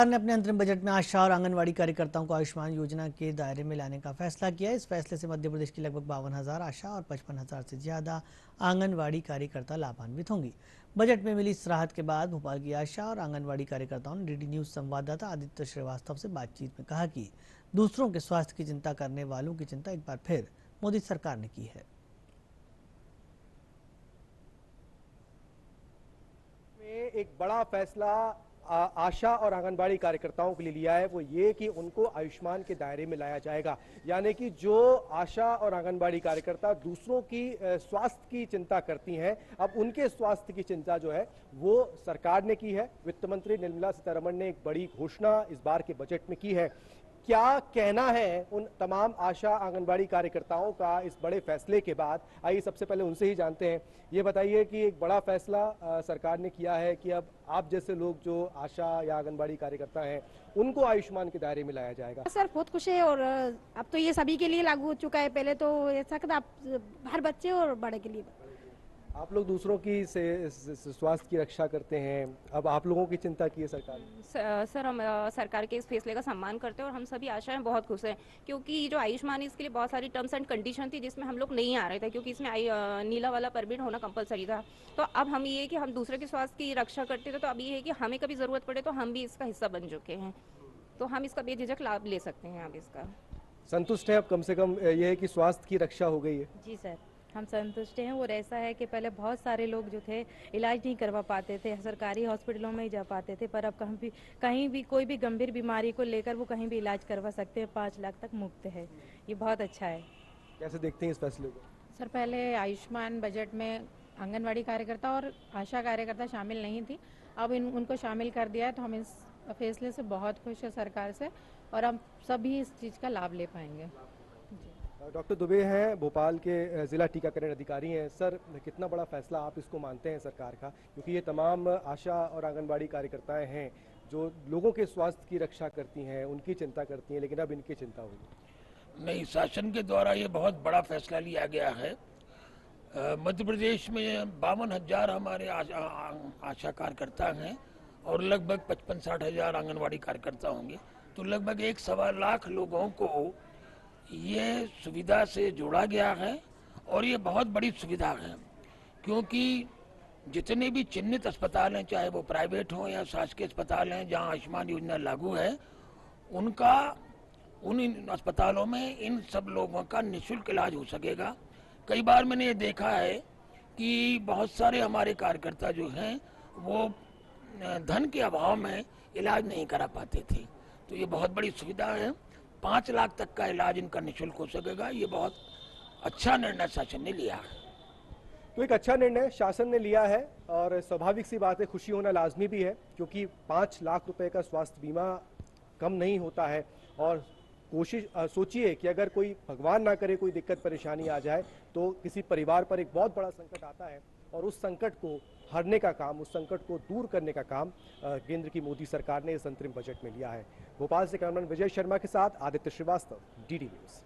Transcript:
सरकार ने अपने अंतरिम बजट में आशा और आंगनवाड़ी कार्यकर्ताओं को आयुष्मान योजना के दायरे में लाने का फैसला किया। इस फैसले से मध्य प्रदेश की लगभग 52,000 आशा और 55,000 से ज्यादा आंगनवाड़ी कार्यकर्ता लाभान्वित होंगी। बजट में मिली इस राहत के बाद भोपाल की आशा और आंगनवाड़ी कार्यकर्ताओं ने डीडी न्यूज संवाददाता आदित्य श्रीवास्तव से बातचीत में कहा कि दूसरों के स्वास्थ्य की चिंता करने वालों की चिंता एक बार फिर मोदी सरकार ने की है। एक बड़ा फैसला आशा और आंगनबाड़ी कार्यकर्ताओं के लिए लिया है, वो ये कि उनको आयुष्मान के दायरे में लाया जाएगा। यानी कि जो आशा और आंगनबाड़ी कार्यकर्ता दूसरों की स्वास्थ्य की चिंता करती हैं, अब उनके स्वास्थ्य की चिंता जो है वो सरकार ने की है। वित्त मंत्री निर्मला सीतारमण ने एक बड़ी घोषणा इस बार के बजट में की है। क्या कहना है उन तमाम आशा आंगनबाड़ी कार्यकर्ताओं का इस बड़े फैसले के बाद, आइए सबसे पहले उनसे ही जानते हैं। ये बताइए कि एक बड़ा फैसला सरकार ने किया है कि अब आप जैसे लोग जो आशा या आंगनबाड़ी कार्यकर्ता हैं उनको आयुष्मान के दायरे में लाया जाएगा। सर बहुत खुश है और अब तो ये सभी के लिए लागू हो चुका है। पहले तो ऐसा था हर बच्चे और बड़े के लिए। आप लोग दूसरों की स्वास्थ्य की रक्षा करते हैं, अब आप लोगों की चिंता की है सरकार ने। सर हम सरकार के इस फैसले का सम्मान करते हैं और हम सभी आशाएं बहुत खुश हैं, क्योंकि जो आयुष्मान है इसके लिए बहुत सारी टर्म्स एंड कंडीशन थी जिसमें हम लोग नहीं आ रहे थे, क्योंकि इसमें नीला वाला परमिट होना कंपलसरी था। तो अब हम ये कि हम दूसरे के स्वास्थ्य की रक्षा करते थे, तो अब ये है कि हमें कभी जरूरत पड़े तो हम भी इसका हिस्सा बन चुके हैं, तो हम इसका बेझिझक लाभ ले सकते हैं। अब इसका संतुष्ट है? अब कम से कम ये है कि स्वास्थ्य की रक्षा हो गई है। जी सर, हम संतुष्ट हैं। और ऐसा है कि पहले बहुत सारे लोग जो थे इलाज नहीं करवा पाते थे, सरकारी हॉस्पिटलों में ही जा पाते थे, पर अब कहीं भी कोई भी गंभीर बीमारी को लेकर वो कहीं भी इलाज करवा सकते हैं। 5 लाख तक मुफ्त है, ये बहुत अच्छा है। कैसे देखते हैं इस फैसले को? सर पहले आयुष्मान बजट में आंगनवाड़ी कार्यकर्ता और आशा कार्यकर्ता शामिल नहीं थी, अब उनको शामिल कर दिया है, तो हम इस फैसले से बहुत खुश है सरकार से, और हम सभी इस चीज़ का लाभ ले पाएंगे। डॉक्टर दुबे हैं, भोपाल के जिला टीकाकरण अधिकारी हैं। सर, कितना बड़ा फैसला आप इसको मानते हैं सरकार का, क्योंकि ये तमाम आशा और आंगनबाड़ी कार्यकर्ताएं हैं जो लोगों के स्वास्थ्य की रक्षा करती हैं, उनकी चिंता करती हैं, लेकिन अब इनकी चिंता होगी। नहीं, शासन के द्वारा ये बहुत बड़ा फैसला लिया गया है। मध्य प्रदेश में 52,000 हमारे आशा कार्यकर्ता हैं और लगभग 55-60 हजार आंगनबाड़ी कार्यकर्ता होंगे, तो लगभग 1.25 लाख लोगों को ये सुविधा से जोड़ा गया है। और ये बहुत बड़ी सुविधा है, क्योंकि जितने भी चिन्हित अस्पताल हैं, चाहे वो प्राइवेट हों या शासकीय अस्पताल हैं जहां आयुष्मान योजना लागू है, उन अस्पतालों में इन सब लोगों का निःशुल्क इलाज हो सकेगा। कई बार मैंने ये देखा है कि बहुत सारे हमारे कार्यकर्ता जो हैं वो धन के अभाव में इलाज नहीं करा पाते थे, तो ये बहुत बड़ी सुविधा है। 5 लाख तक का इलाज इनका निःशुल्क हो सकेगा। ये बहुत अच्छा निर्णय शासन ने लिया है। तो एक अच्छा निर्णय शासन ने लिया है और स्वाभाविक सी बात है, खुशी होना लाजमी भी है, क्योंकि 5 लाख रुपए का स्वास्थ्य बीमा कम नहीं होता है। और कोशिश सोचिए कि अगर कोई भगवान ना करे कोई दिक्कत परेशानी आ जाए तो किसी परिवार पर एक बहुत बड़ा संकट आता है, और उस संकट को हरने का काम, उस संकट को दूर करने का काम केंद्र की मोदी सरकार ने इस अंतरिम बजट में लिया है। भोपाल से कैमरामैन विजय शर्मा के साथ आदित्य श्रीवास्तव, डीडी न्यूज।